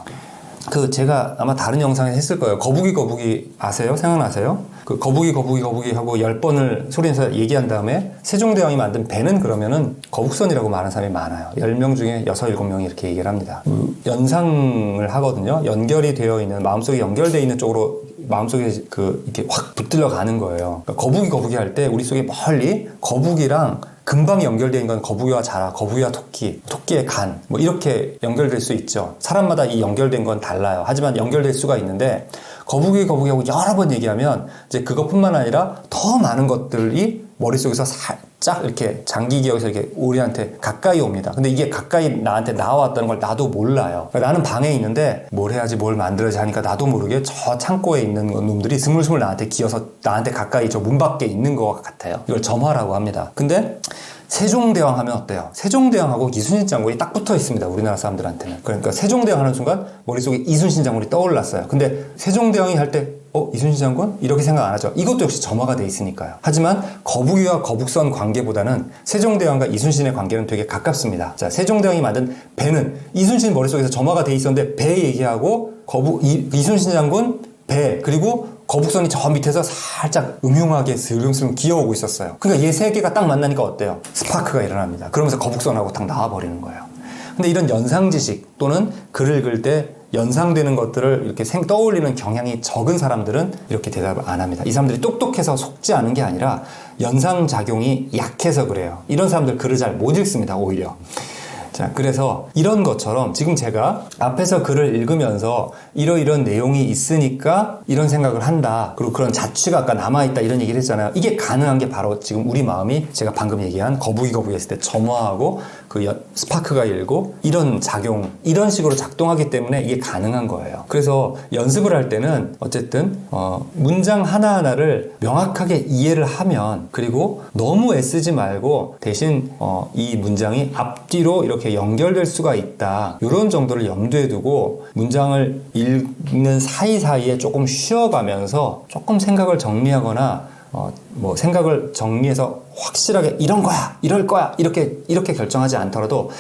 제가 아마 다른 영상에 했을 거예요. 거북이 아세요? 생각나세요? 그 거북이 하고 10번을 소리내서 얘기한 다음에 세종대왕이 만든 배는 그러면은 거북선이라고 말하는 사람이 많아요. 10명 중에 6, 7명이 이렇게 얘기를 합니다. 연상을 하거든요. 연결이 되어 있는, 마음속에 연결되어 있는 쪽으로 마음속에 이렇게 확 붙들려 가는 거예요. 그러니까 거북이 할 때 우리 속에 멀리 거북이랑 금방 연결되어 있는 건 거북이와 자라, 거북이와 토끼의 간, 이렇게 연결될 수 있죠. 사람마다 이 연결된 건 달라요. 하지만 연결될 수가 있는데 거북이하고 여러 번 얘기하면 이제 그것뿐만 아니라 더 많은 것들이 머릿속에서 살짝 이렇게 장기 기억에서 이렇게 우리한테 가까이 옵니다. 근데 이게 가까이 나한테 나와왔다는 걸 나도 몰라요. 그러니까 나는 방에 있는데 뭘 해야지 뭘 만들어야지 하니까 나도 모르게 저 창고에 있는 놈들이 스물스물 나한테 기어서 나한테 가까이 저 문 밖에 있는 것 같아요. 이걸 점화라고 합니다. 근데 세종대왕 하면 어때요? 세종대왕하고 이순신 장군이 딱 붙어 있습니다. 우리나라 사람들한테는. 그러니까 세종대왕 하는 순간 머릿속에 이순신 장군이 떠올랐어요. 근데 세종대왕이 할 때 이순신 장군? 이렇게 생각 안 하죠. 이것도 역시 점화가 돼 있으니까요. 하지만 거북이와 거북선 관계보다는 세종대왕과 이순신의 관계는 되게 가깝습니다. 자, 세종대왕이 만든 배는 이순신 머릿속에서 점화가 돼 있었는데 배 얘기하고 이순신 장군, 배, 그리고 거북선이 저 밑에서 살짝 음흉하게 슬금슬금 기어오고 있었어요. 그러니까 얘 세 개가 딱 만나니까 어때요? 스파크가 일어납니다. 그러면서 거북선하고 딱 나와버리는 거예요. 근데 이런 연상지식 또는 글을 읽을 때 연상되는 것들을 이렇게 떠올리는 경향이 적은 사람들은 이렇게 대답을 안 합니다. 이 사람들이 똑똑해서 속지 않은 게 아니라 연상작용이 약해서 그래요. 이런 사람들 글을 잘 못 읽습니다, 오히려. 자, 그래서 이런 것처럼 지금 제가 앞에서 글을 읽으면서 이러이런 내용이 있으니까 이런 생각을 한다. 그리고 그런 자취가 아까 남아있다 이런 얘기를 했잖아요. 이게 가능한 게 바로 지금 우리 마음이 제가 방금 얘기한 거북이 했을 때 점화하고 스파크가 일고 이런 작용, 이런 식으로 작동하기 때문에 이게 가능한 거예요. 그래서 연습을 할 때는 어쨌든 문장 하나하나를 명확하게 이해를 하면, 그리고 너무 애쓰지 말고 대신 이 문장이 앞뒤로 이렇게 연결될 수가 있다. 이런 정도를 염두에 두고 문장을 읽는 사이사이에 조금 쉬어가면서 조금 생각을 정리하거나 생각을 정리해서 확실하게 이런 거야, 이럴 거야, 이렇게 결정하지 않더라도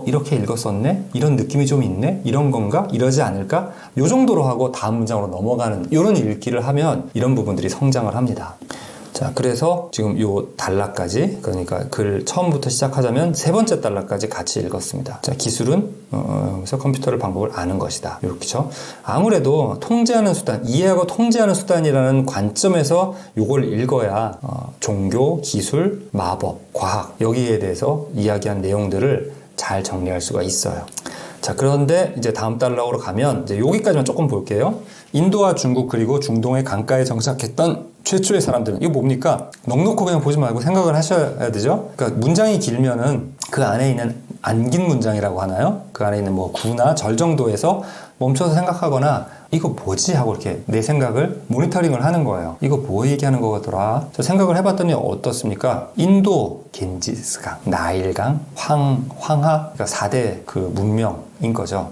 이렇게 읽었었네? 이런 느낌이 좀 있네? 이런 건가? 이러지 않을까? 요 정도로 하고 다음 문장으로 넘어가는 이런 읽기를 하면 이런 부분들이 성장을 합니다. 자, 그래서 지금 요 단락까지, 그러니까 글 처음부터 시작하자면 세 번째 단락까지 같이 읽었습니다. 자, 기술은 그래서 컴퓨터를 방법을 아는 것이다. 이렇게죠. 아무래도 통제하는 수단, 이해하고 통제하는 수단이라는 관점에서 요걸 읽어야 종교, 기술, 마법, 과학 여기에 대해서 이야기한 내용들을 잘 정리할 수가 있어요. 자, 그런데 이제 다음 단락으로 가면 이제 여기까지만 조금 볼게요. 인도와 중국 그리고 중동의 강가에 정착했던 최초의 사람들은 이거 뭡니까? 넉넉히 그냥 보지 말고 생각을 하셔야 되죠. 그러니까 문장이 길면은 그 안에 있는 안긴 문장이라고 하나요? 그 안에 있는 뭐 구나 절 정도에서 멈춰서 생각하거나 이거 뭐지? 하고 이렇게 내 생각을 모니터링을 하는 거예요. 이거 뭐 얘기하는 거더라? 저 생각을 해봤더니 어떻습니까? 인도, 겐지스강, 나일강, 황하, 그러니까 4대 그 문명인 거죠.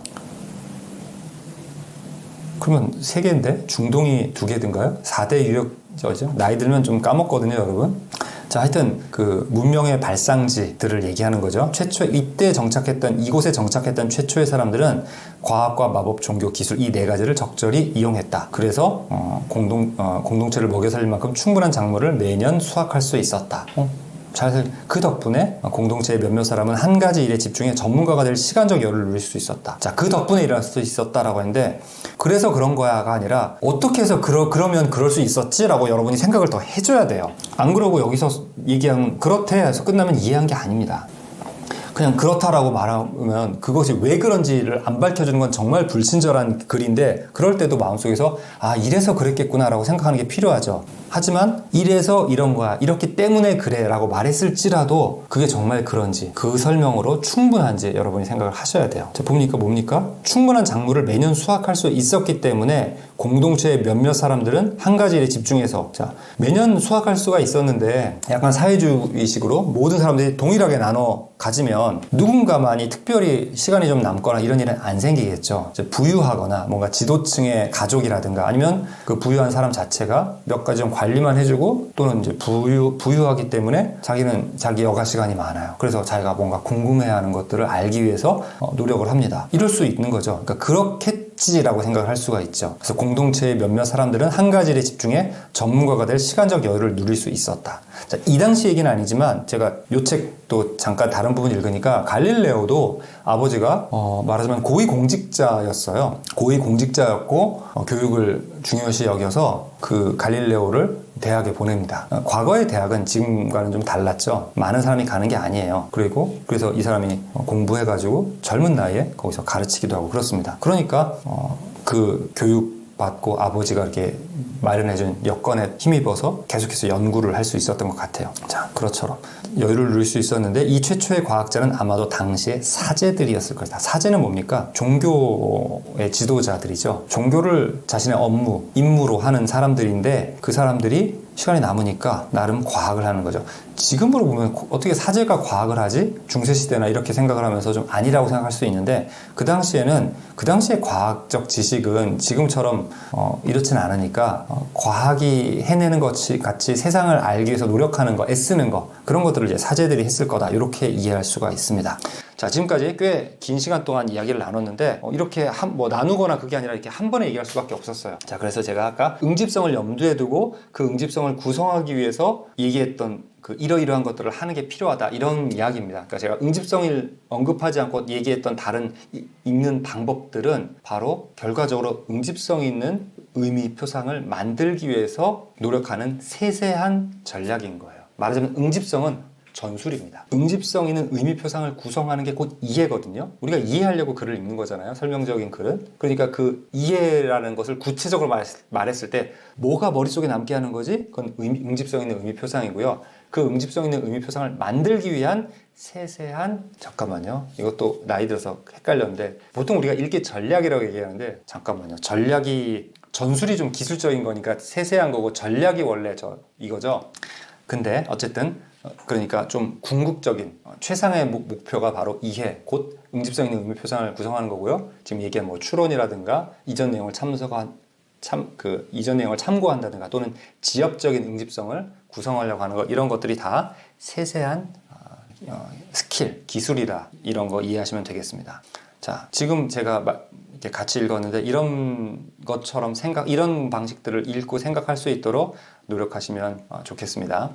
그러면 3개인데 중동이 2개든가요? 4대 유역죠. 나이 들면 좀 까먹거든요, 여러분. 자, 하여튼 그 문명의 발상지들을 얘기하는 거죠. 이때 정착했던, 이곳에 정착했던 최초의 사람들은 과학과 마법, 종교, 기술 이 4가지를 적절히 이용했다. 그래서 공동체를 먹여 살릴 만큼 충분한 작물을 매년 수확할 수 있었다. 그 덕분에 공동체의 몇몇 사람은 한 가지 일에 집중해 전문가가 될 시간적 여유를 누릴 수 있었다. 자, 그 덕분에 일어날 수 있었다라고 했는데, 그래서 그런 거야가 아니라 어떻게 해서 그러면 그럴 수 있었지? 라고 여러분이 생각을 더 해줘야 돼요. 안 그러고 여기서 얘기하면 그렇대 해서 끝나면 이해한 게 아닙니다. 그냥 그렇다라고 말하면 그것이 왜 그런지를 안 밝혀주는 건 정말 불친절한 글인데, 그럴 때도 마음속에서 이래서 그랬겠구나 라고 생각하는 게 필요하죠. 하지만 이래서 이런 거야, 이렇기 때문에 그래 라고 말했을지라도 그게 정말 그런지, 그 설명으로 충분한지 여러분이 생각을 하셔야 돼요. 자, 보니까 뭡니까? 충분한 작물을 매년 수확할 수 있었기 때문에 공동체의 몇몇 사람들은 한 가지 일에 집중해서, 자, 매년 수확할 수가 있었는데 약간 사회주의식으로 모든 사람들이 동일하게 나눠 가지면 누군가만이 특별히 시간이 좀 남거나 이런 일은 안 생기겠죠. 부유하거나 뭔가 지도층의 가족이라든가 아니면 그 부유한 사람 자체가 몇 가지 좀 관리만 해주고, 또는 이제 부유하기 때문에 자기는 자기 여가 시간이 많아요. 그래서 자기가 뭔가 궁금해하는 것들을 알기 위해서 노력을 합니다. 이럴 수 있는 거죠. 그러니까 그렇겠지라고 생각을 할 수가 있죠. 그래서 공동체의 몇몇 사람들은 한 가지 일에 집중해 전문가가 될 시간적 여유를 누릴 수 있었다. 자, 이 당시 얘기는 아니지만 제가 요 책도 잠깐 다른 부분 읽으니까 갈릴레오도 아버지가 말하자면 고위공직자였어요. 고위공직자였고 교육을 중요시 여겨서 그 갈릴레오를 대학에 보냅니다. 과거의 대학은 지금과는 좀 달랐죠. 많은 사람이 가는 게 아니에요. 그래서 이 사람이 공부해가지고 젊은 나이에 거기서 가르치기도 하고 그렇습니다. 그러니까 그 교육 받고 아버지가 이렇게 마련해준 여건에 힘입어서 계속해서 연구를 할 수 있었던 것 같아요. 자, 그렇처럼 여유를 누릴 수 있었는데 이 최초의 과학자는 아마도 당시의 사제들이었을 것이다. 사제는 뭡니까? 종교의 지도자들이죠. 종교를 자신의 임무로 하는 사람들인데, 그 사람들이 시간이 남으니까 나름 과학을 하는 거죠. 지금으로 보면 어떻게 사제가 과학을 하지? 중세시대나 이렇게 생각을 하면서 좀 아니라고 생각할 수 있는데, 그 당시의 과학적 지식은 지금처럼 이렇진 않으니까 과학이 해내는 것 같이 세상을 알기 위해서 노력하는 거, 애쓰는 거, 그런 것들을 이제 사제들이 했을 거다, 이렇게 이해할 수가 있습니다. 자, 지금까지 꽤 긴 시간 동안 이야기를 나눴는데 이렇게 뭐 나누거나 그게 아니라 이렇게 한 번에 얘기할 수밖에 없었어요. 자, 그래서 제가 아까 응집성을 염두에 두고 그 응집성을 구성하기 위해서 얘기했던 그 이러이러한 것들을 하는 게 필요하다, 이런 이야기입니다. 그러니까 제가 응집성을 언급하지 않고 얘기했던 다른 읽는 방법들은 바로 결과적으로 응집성 있는 의미 표상을 만들기 위해서 노력하는 세세한 전략인 거예요. 말하자면 응집성은 전술입니다. 응집성 있는 의미 표상을 구성하는 게 곧 이해거든요. 우리가 이해하려고 글을 읽는 거잖아요. 설명적인 글은. 그러니까 그 이해라는 것을 구체적으로 말했을 때 뭐가 머릿속에 남게 하는 거지? 그건 응집성 있는 의미 표상이고요. 그 응집성 있는 의미 표상을 만들기 위한 세세한, 잠깐만요. 이것도 나이 들어서 헷갈렸는데 보통 우리가 읽기 전략이라고 얘기하는데, 잠깐만요. 전술이 좀 기술적인 거니까 세세한 거고 전략이 원래 이거죠. 근데 어쨌든 그러니까 좀 궁극적인 최상의 목표가 바로 이해, 곧 응집성 있는 의미 표상을 구성하는 거고요. 지금 얘기한 뭐 추론이라든가 이전 내용을 이전 내용을 참고한다든가 또는 지엽적인 응집성을 구성하려고 하는 거, 이런 것들이 다 세세한 스킬, 기술이다, 이런 거 이해하시면 되겠습니다. 자, 지금 제가 이렇게 같이 읽었는데 이런 것처럼 이런 방식들을 읽고 생각할 수 있도록 노력하시면 좋겠습니다.